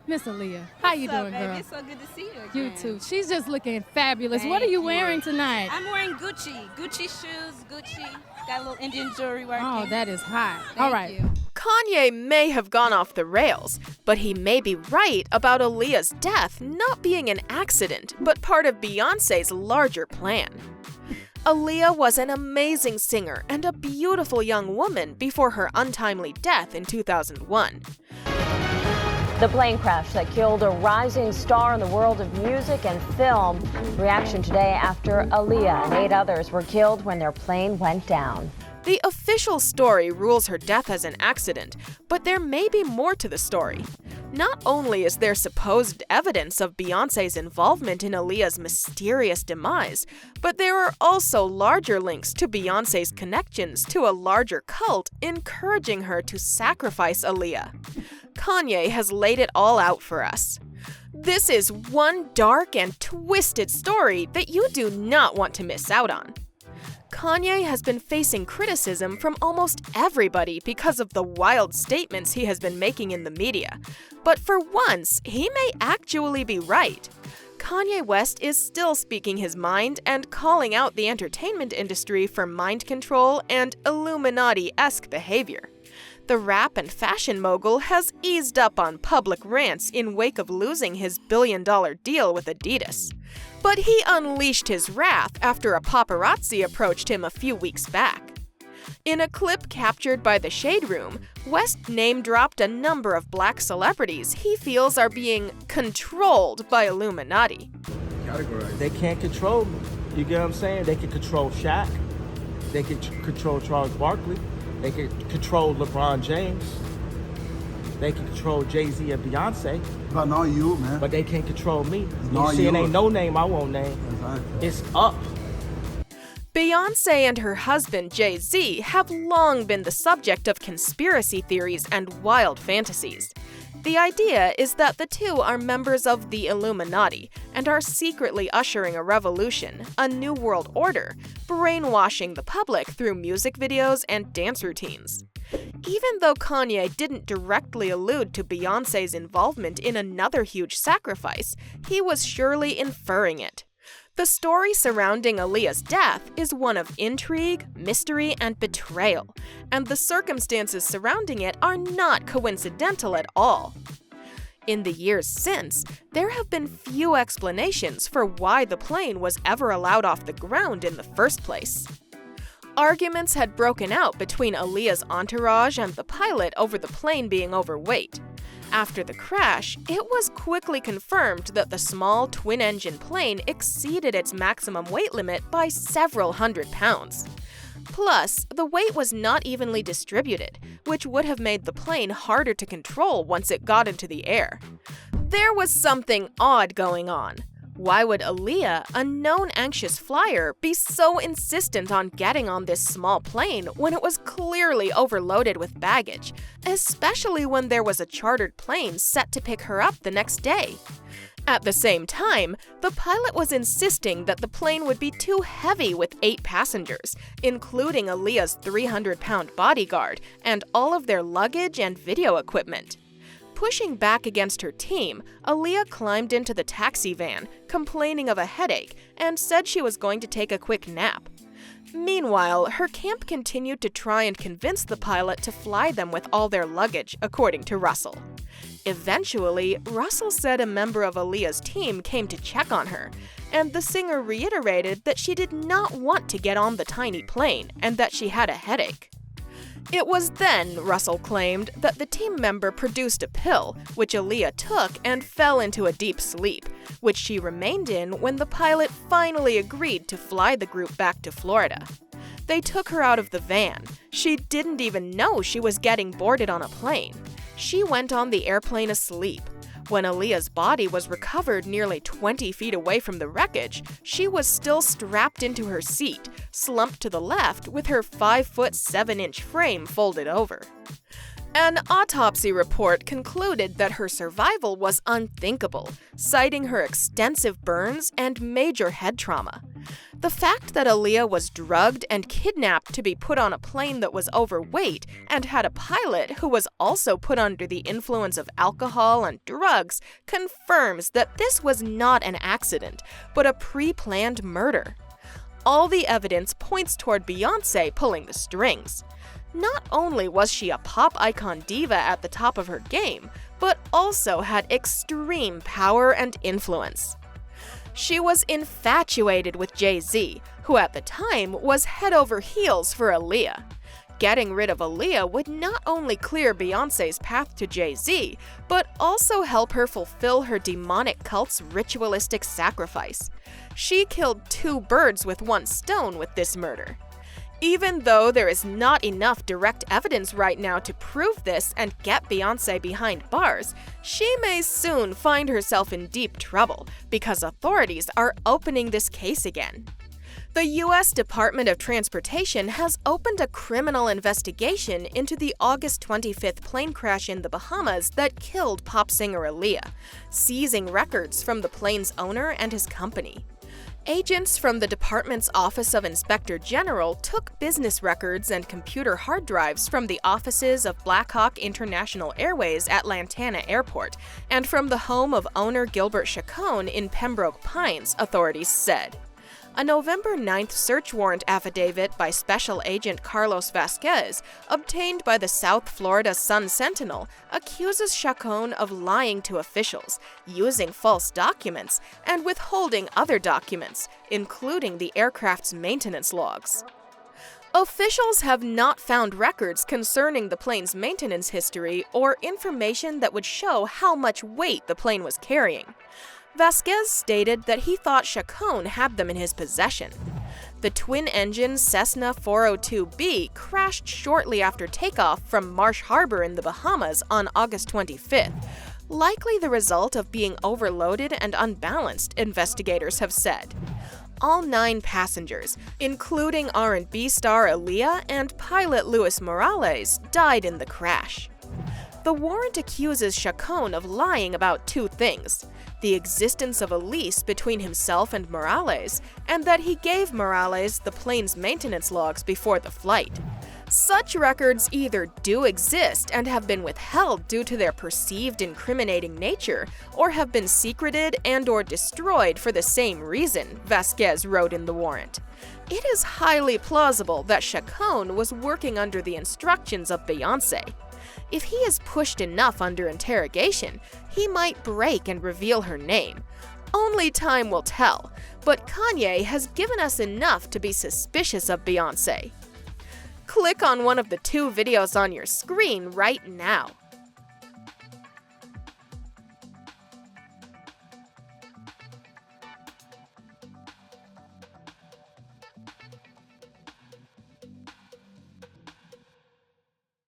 Miss Aaliyah, how you doing, baby? girl? It's so good to see you again. You too. She's just looking fabulous. What are Thank you you. wearing tonight? I'm wearing Gucci shoes, Gucci. Got a little Indian jewelry working. Oh, that is hot. Thank All right. you. Kanye may have gone off the rails, but he may be right about Aaliyah's death not being an accident, but part of Beyonce's larger plan. Aaliyah was an amazing singer and a beautiful young woman before her untimely death in 2001. The plane crash that killed a rising star in the world of music and film. Reaction today after Aaliyah and 8 others were killed when their plane went down. The official story rules her death as an accident, but there may be more to the story. Not only is there supposed evidence of Beyonce's involvement in Aaliyah's mysterious demise, but there are also larger links to Beyonce's connections to a larger cult encouraging her to sacrifice Aaliyah. Kanye has laid it all out for us. This is one dark and twisted story that you do not want to miss out on. Kanye has been facing criticism from almost everybody because of the wild statements he has been making in the media. But for once, he may actually be right. Kanye West is still speaking his mind and calling out the entertainment industry for mind control and Illuminati-esque behavior. The rap and fashion mogul has eased up on public rants in wake of losing his billion-dollar deal with Adidas. But he unleashed his wrath after a paparazzi approached him a few weeks back. In a clip captured by The Shade Room, West name-dropped a number of black celebrities he feels are being controlled by Illuminati. They can't control me. You get what I'm saying? They can control Shaq. They can control Charles Barkley. They can control LeBron James. They can control Jay-Z and Beyonce. But not you, man. But they can't control me. Not You see, it you. ain't no name I won't name. Exactly. It's up. Beyonce and her husband Jay-Z have long been the subject of conspiracy theories and wild fantasies. The idea is that the two are members of the Illuminati and are secretly ushering a revolution, a new world order, brainwashing the public through music videos and dance routines. Even though Kanye didn't directly allude to Beyonce's involvement in another huge sacrifice, he was surely inferring it. The story surrounding Aaliyah's death is one of intrigue, mystery, and betrayal, and the circumstances surrounding it are not coincidental at all. In the years since, there have been few explanations for why the plane was ever allowed off the ground in the first place. Arguments had broken out between Aaliyah's entourage and the pilot over the plane being overweight. After the crash, it was quickly confirmed that the small twin-engine plane exceeded its maximum weight limit by several hundred pounds. Plus, the weight was not evenly distributed, which would have made the plane harder to control once it got into the air. There was something odd going on. Why would Aaliyah, a known anxious flyer, be so insistent on getting on this small plane when it was clearly overloaded with baggage, especially when there was a chartered plane set to pick her up the next day? At the same time, the pilot was insisting that the plane would be too heavy with 8 passengers, including Aaliyah's 300-pound bodyguard and all of their luggage and video equipment. Pushing back against her team, Aaliyah climbed into the taxi van, complaining of a headache, and said she was going to take a quick nap. Meanwhile, her camp continued to try and convince the pilot to fly them with all their luggage, according to Russell. Eventually, Russell said a member of Aaliyah's team came to check on her, and the singer reiterated that she did not want to get on the tiny plane and that she had a headache. It was then, Russell claimed, that the team member produced a pill, which Aaliyah took and fell into a deep sleep, which she remained in when the pilot finally agreed to fly the group back to Florida. They took her out of the van. She didn't even know she was getting boarded on a plane. She went on the airplane asleep. When Aaliyah's body was recovered nearly 20 feet away from the wreckage, she was still strapped into her seat, slumped to the left with her 5'7" frame folded over. An autopsy report concluded that her survival was unthinkable, citing her extensive burns and major head trauma. The fact that Aaliyah was drugged and kidnapped to be put on a plane that was overweight and had a pilot who was also put under the influence of alcohol and drugs confirms that this was not an accident, but a pre-planned murder. All the evidence points toward Beyonce pulling the strings. Not only was she a pop icon diva at the top of her game, but also had extreme power and influence. She was infatuated with Jay-Z, who at the time was head over heels for Aaliyah. Getting rid of Aaliyah would not only clear Beyonce's path to Jay-Z, but also help her fulfill her demonic cult's ritualistic sacrifice. She killed two birds with one stone with this murder. Even though there is not enough direct evidence right now to prove this and get Beyonce behind bars, she may soon find herself in deep trouble because authorities are opening this case again. The U.S. Department of Transportation has opened a criminal investigation into the August 25th plane crash in the Bahamas that killed pop singer Aaliyah, seizing records from the plane's owner and his company. Agents from the department's Office of Inspector General took business records and computer hard drives from the offices of Blackhawk International Airways at Lantana Airport and from the home of owner Gilbert Chacon in Pembroke Pines, authorities said. A November 9th search warrant affidavit by Special Agent Carlos Vasquez, obtained by the South Florida Sun-Sentinel, accuses Chacon of lying to officials, using false documents, and withholding other documents, including the aircraft's maintenance logs. Officials have not found records concerning the plane's maintenance history or information that would show how much weight the plane was carrying. Vasquez stated that he thought Chacon had them in his possession. The twin-engine Cessna 402B crashed shortly after takeoff from Marsh Harbor in the Bahamas on August 25th, likely the result of being overloaded and unbalanced, investigators have said. All 9 passengers, including R&B star Aaliyah and pilot Luis Morales, died in the crash. The warrant accuses Chacon of lying about 2 things: the existence of a lease between himself and Morales, and that he gave Morales the plane's maintenance logs before the flight. Such records either do exist and have been withheld due to their perceived incriminating nature, or have been secreted and/or destroyed for the same reason, Vasquez wrote in the warrant. It is highly plausible that Chacon was working under the instructions of Beyonce. If he is pushed enough under interrogation, he might break and reveal her name. Only time will tell, but Kanye has given us enough to be suspicious of Beyonce. Click on one of the 2 videos on your screen right now.